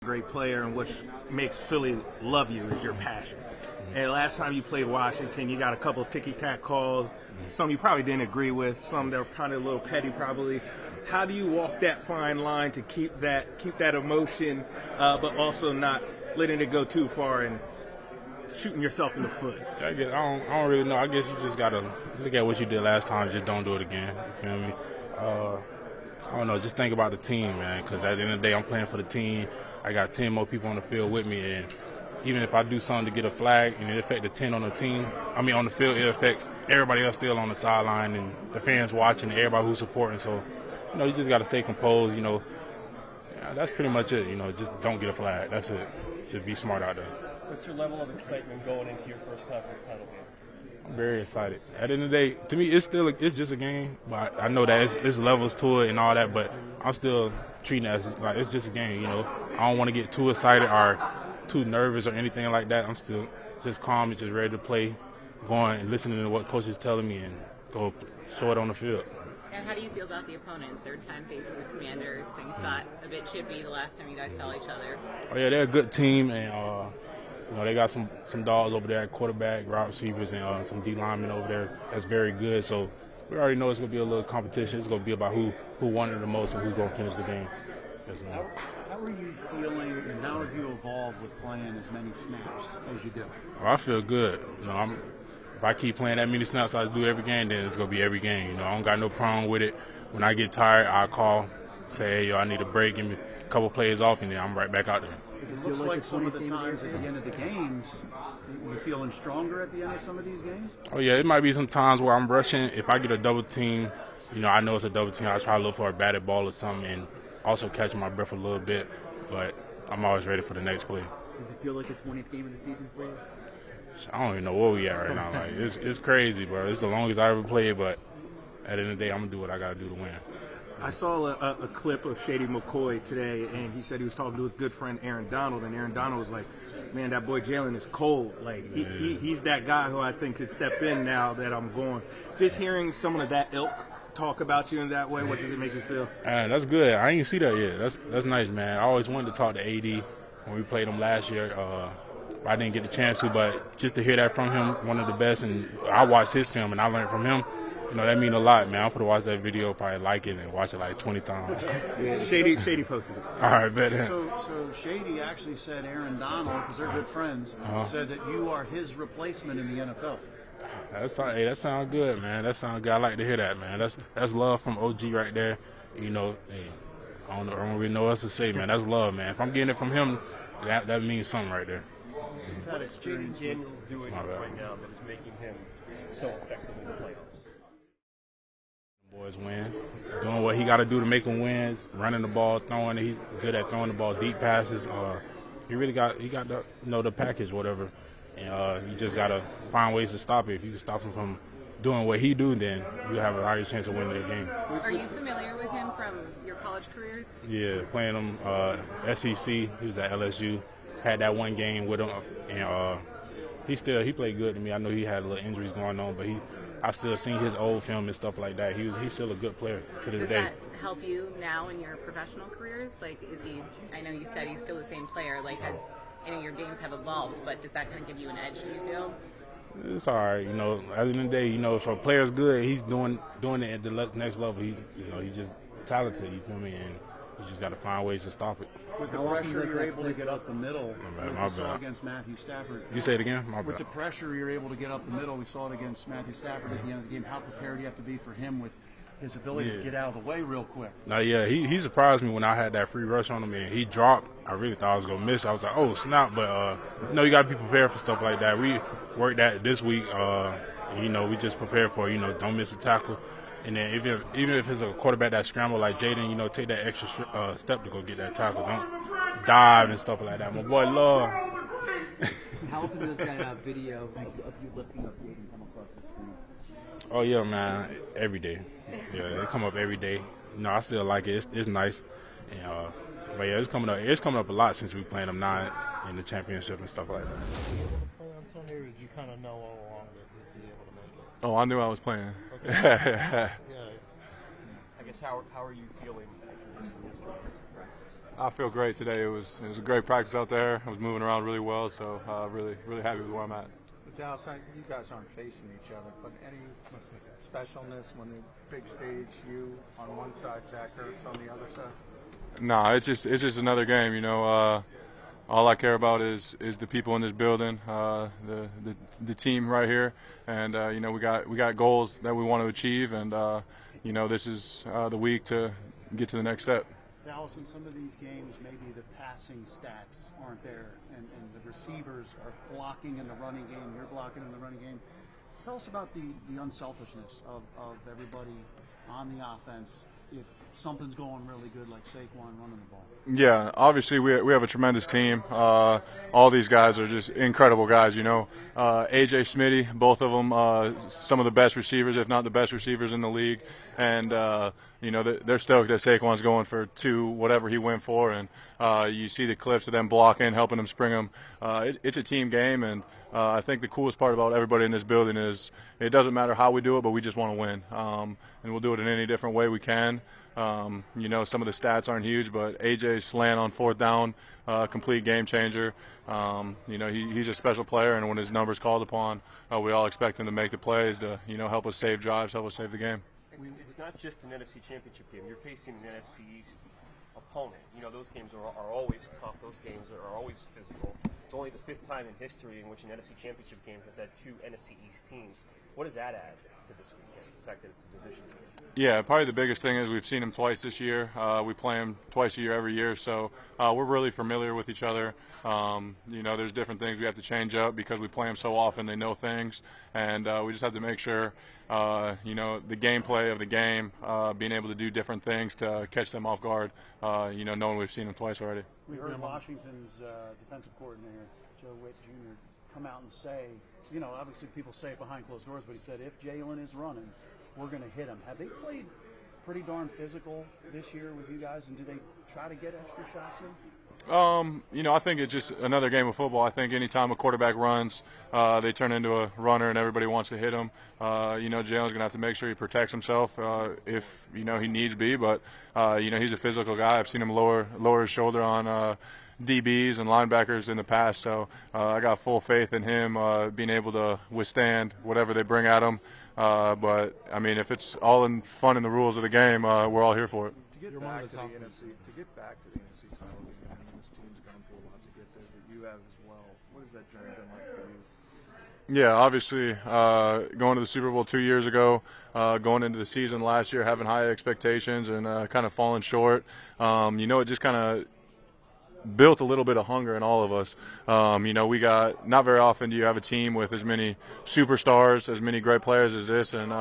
Great player, and what makes Philly love you is your passion. And last time you played Washington, you got a couple of ticky-tack calls, some you probably didn't agree with, some that were kind of a little petty probably. How do you walk that fine line to keep that emotion, but also not letting it go too far and shooting yourself in the foot? I don't really know. I guess you just got to look at what you did last time, just don't do it again. You feel me? I don't know, just think about the team, man, because at the end of the day, I'm playing for the team. I got 10 more people on the field with me, and even if I do something to get a flag and it affects the 10 on the on the field, it affects everybody else still on the sideline and the fans watching and everybody who's supporting. So, you just got to stay composed, Yeah, that's pretty much it, just don't get a flag. That's it. Just be smart out there. What's your level of excitement going into your first conference title game? I'm very excited. At the end of the day, to me, it's just a game, but I know that it's levels to it and all that, but I'm still treating it as like it's just a game, I don't want to get too excited or too nervous or anything like that. I'm still just calm and just ready to play, going and listening to what coach is telling me and go show it on the field. And how do you feel about the opponent? Third time facing the Commanders. Things got a bit chippy the last time you guys saw each other. Oh yeah, they're a good team, and they got some dogs over there at quarterback, wide receivers, and some D linemen over there. That's very good. So we already know it's going to be a little competition. It's going to be about who won it the most and who's going to finish the game. Yes, how are you feeling, and how have you evolved with playing as many snaps as you do? Oh, I feel good. If I keep playing that many snaps I do every game, then it's going to be every game. I don't got no problem with it. When I get tired, I call, say, hey, I need a break, give me a couple plays off, and then I'm right back out there. It looks like some of the times at the end of the games, you're feeling stronger at the end of some of these games? Oh, yeah, it might be some times where I'm rushing. If I get a double team, I know it's a double team. I try to look for a batted ball or something and also catch my breath a little bit. But I'm always ready for the next play. Does it feel like the 20th game of the season for you? I don't even know where we at right now. Like it's crazy, bro. It's the longest I ever played, but at the end of the day, I'm going to do what I got to do to win. I saw a clip of Shady McCoy today, and he said he was talking to his good friend Aaron Donald, and Aaron Donald was like, man, that boy Jalen is cold. Like, he's that guy who I think could step in now that I'm going. Just hearing someone of that ilk talk about you in that way, what does it make you feel? That's good. I ain't see that yet. That's nice, man. I always wanted to talk to AD when we played him last year. I didn't get the chance to, but just to hear that from him, one of the best, and I watched his film, and I learned from him. That mean a lot, man. I'm going to watch that video, probably like it, and watch it like 20 times. Yeah, Shady posted it. All right, bet. So Shady actually said Aaron Donald, because they're good friends, said that you are his replacement in the NFL. That sounds good, man. That sounds good. I like to hear that, man. That's love from OG right there. Hey, I don't really know what else to say, man. That's love, man. If I'm getting it from him, that means something right there. What is Jaden Daniels doing right now that is making him so effective in the playoffs? Boys win. Doing what he got to do to make them wins. Running the ball, throwing it. He's good at throwing the ball, deep passes. He got the package, whatever. And you just got to find ways to stop it. If you can stop him from doing what he do, then you have a higher chance of winning the game. Are you familiar with him from your college careers? Yeah, playing him SEC. He was at LSU. Had that one game with him, and he played good to me. I know he had a little injuries going on, but I still seen his old film and stuff like that. He's still a good player to this day. Does that help you now in your professional careers? Like, I know you said he's still the same player. Like, as your games have evolved, but does that kind of give you an edge, do you feel? It's all right. At the end of the day, if a player's good, he's doing it at the next level. He's just talented, you feel me? And you just got to find ways to stop it. With the pressure, you're able to get up the middle. My we saw bad. against Matthew Stafford. You say it again? My With bad. the pressure, you're able to get up the middle. We saw it against Matthew Stafford at the end of the game. How prepared do you have to be for him with his ability to get out of the way real quick? Now, yeah, he surprised me when I had that free rush on him, and he dropped. I really thought I was going to miss. I was like, oh, snap. But, you got to be prepared for stuff like that. We worked that this week. We just prepared for, don't miss a tackle. And then even if it's a quarterback that scramble like Jaden, take that extra step to go get that tackle. Don't dive and stuff like that. My boy Love. How often does that video of you lifting up Jaden come across the screen? Oh, yeah, man. Every day. Yeah, they come up every day. I still like it. It's nice. And, but, yeah, it's coming up a lot since we playing them now in the championship and stuff like that. Play on Sunday, or did you kind of know all along that he'd be able to make it? Oh, I knew I was playing. Okay. Yeah. I guess how are you feeling after missing this game? I feel great today. It was a great practice out there. I was moving around really well, so really happy with where I'm at. Dallas, you guys aren't facing each other, but any specialness when the big stage, you on one side, Jack Hurts on the other side? No, it's just another game. You know, all I care about is the people in this building, the team right here, and you know, we got goals that we want to achieve, and you know, this is the week to get to the next step. Dallas, in some of these games, maybe the passing stats aren't there, and the receivers are blocking in the running game, you're blocking in the running game. Tell us about the unselfishness of everybody on the offense if something's going really good, like Saquon running the ball. Yeah, obviously we have a tremendous team. All these guys are just incredible guys, you know. AJ Smitty, both of them, some of the best receivers, if not the best receivers in the league. And, you know, they're stoked that Saquon's going for 2, whatever he went for. And you see the clips of them blocking, helping them spring them. It's a team game, and I think the coolest part about everybody in this building is it doesn't matter how we do it, but we just want to win. And we'll do it in any different way we can. You know, some of the stats aren't huge, but AJ's slant on 4th down, complete game changer. You know, he's a special player, and when his number's called upon, we all expect him to make the plays to, you know, help us save drives, help us save the game. It's not just an NFC Championship game. You're facing an NFC East opponent. You know, those games are always tough. Those games are always physical. It's only the 5th time in history in which an NFC Championship game has had 2 NFC East teams. What does that add to this weekend, the fact that it's a division game? Yeah, probably the biggest thing is we've seen him twice this year. We play him twice a year every year, so we're really familiar with each other. You know, there's different things we have to change up because we play them so often. They know things, and we just have to make sure, you know, the gameplay of the game, being able to do different things to catch them off guard, you know, knowing we've seen them twice already. We heard Washington's defensive coordinator, Joe Witt Jr., come out and say, you know, obviously people say it behind closed doors, but he said if Jalen is running, we're going to hit him. Have they played pretty darn physical this year with you guys, and do they try to get extra shots in? You know, I think it's just another game of football. I think anytime a quarterback runs, they turn into a runner and everybody wants to hit him. You know, Jalen's going to have to make sure he protects himself if, you know, he needs be. But, you know, he's a physical guy. I've seen him lower his shoulder on DBs and linebackers in the past. So I got full faith in him being able to withstand whatever they bring at him. But, I mean, if it's all in fun in the rules of the game, we're all here for it. To get back to the NFC title game, I mean, this team's gone through a lot to get there, but you have as well. What has that journey been like for you? Yeah, obviously, going to the Super Bowl 2 years ago, going into the season last year, having high expectations and kind of falling short. You know, it just kind of built a little bit of hunger in all of us. You know, we got, not very often do you have a team with as many superstars, as many great players as this, and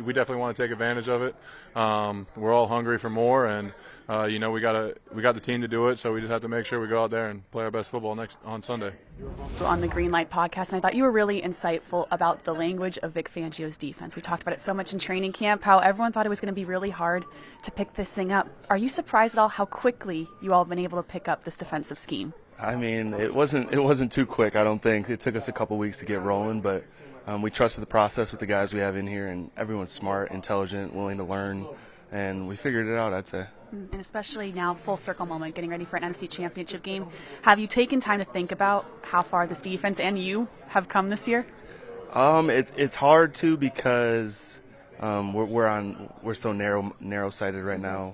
we definitely want to take advantage of it. We're all hungry for more, and you know, we got the team to do it, so we just have to make sure we go out there and play our best football on Sunday. On the Green Light podcast, and I thought you were really insightful about the language of Vic Fangio's defense. We talked about it so much in training camp, how everyone thought it was going to be really hard to pick this thing up. Are you surprised at all how quickly you all have been able to pick up this defensive scheme? I mean, it wasn't too quick, I don't think. It took us a couple weeks to get rolling, but we trusted the process with the guys we have in here, and everyone's smart, intelligent, willing to learn, and we figured it out, I'd say. And especially now, full circle moment, getting ready for an NFC Championship game. Have you taken time to think about how far this defense and you have come this year? It's hard to because we're so narrow-sighted right now.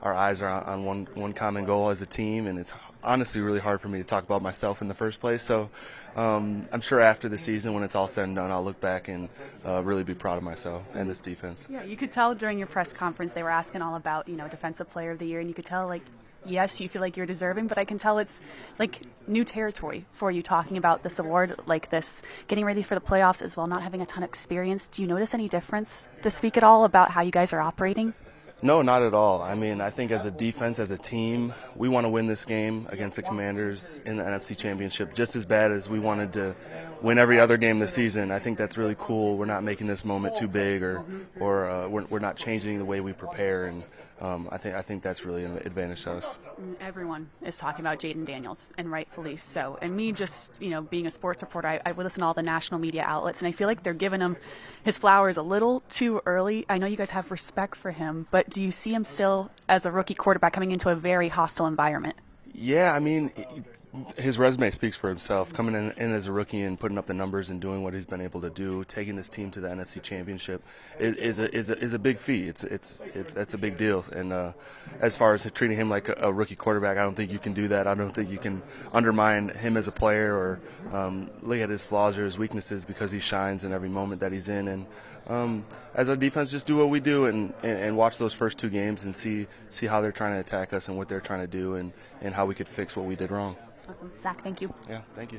Our eyes are on one common goal as a team, and it's honestly really hard for me to talk about myself in the first place. So I'm sure after the season, when it's all said and done, I'll look back and really be proud of myself and this defense. Yeah, you could tell during your press conference they were asking all about, you know, Defensive Player of the Year, and you could tell, like, yes, you feel like you're deserving, but I can tell it's like new territory for you talking about this award like this, getting ready for the playoffs as well, not having a ton of experience. Do you notice any difference this week at all about how you guys are operating? No, not at all. I mean, I think as a defense, as a team, we want to win this game against the Commanders in the NFC Championship just as bad as we wanted to win every other game this season. I think that's really cool. We're not making this moment too big, or we're not changing the way we prepare, and I think that's really an advantage to us. Everyone is talking about Jayden Daniels, and rightfully so. And me, just, you know, being a sports reporter, I would listen to all the national media outlets, and I feel like they're giving him his flowers a little too early. I know you guys have respect for him, but do you see him still as a rookie quarterback coming into a very hostile environment? Yeah, I mean, his resume speaks for himself. Coming in as a rookie and putting up the numbers and doing what he's been able to do, taking this team to the NFC Championship is a big feat. That's a big deal. And as far as treating him like a rookie quarterback, I don't think you can do that. I don't think you can undermine him as a player or look at his flaws or his weaknesses, because he shines in every moment that he's in. And as a defense, just do what we do and watch those first 2 games and see how they're trying to attack us and what they're trying to do and how we could fix what we did wrong. Awesome. Zach, thank you. Yeah, thank you.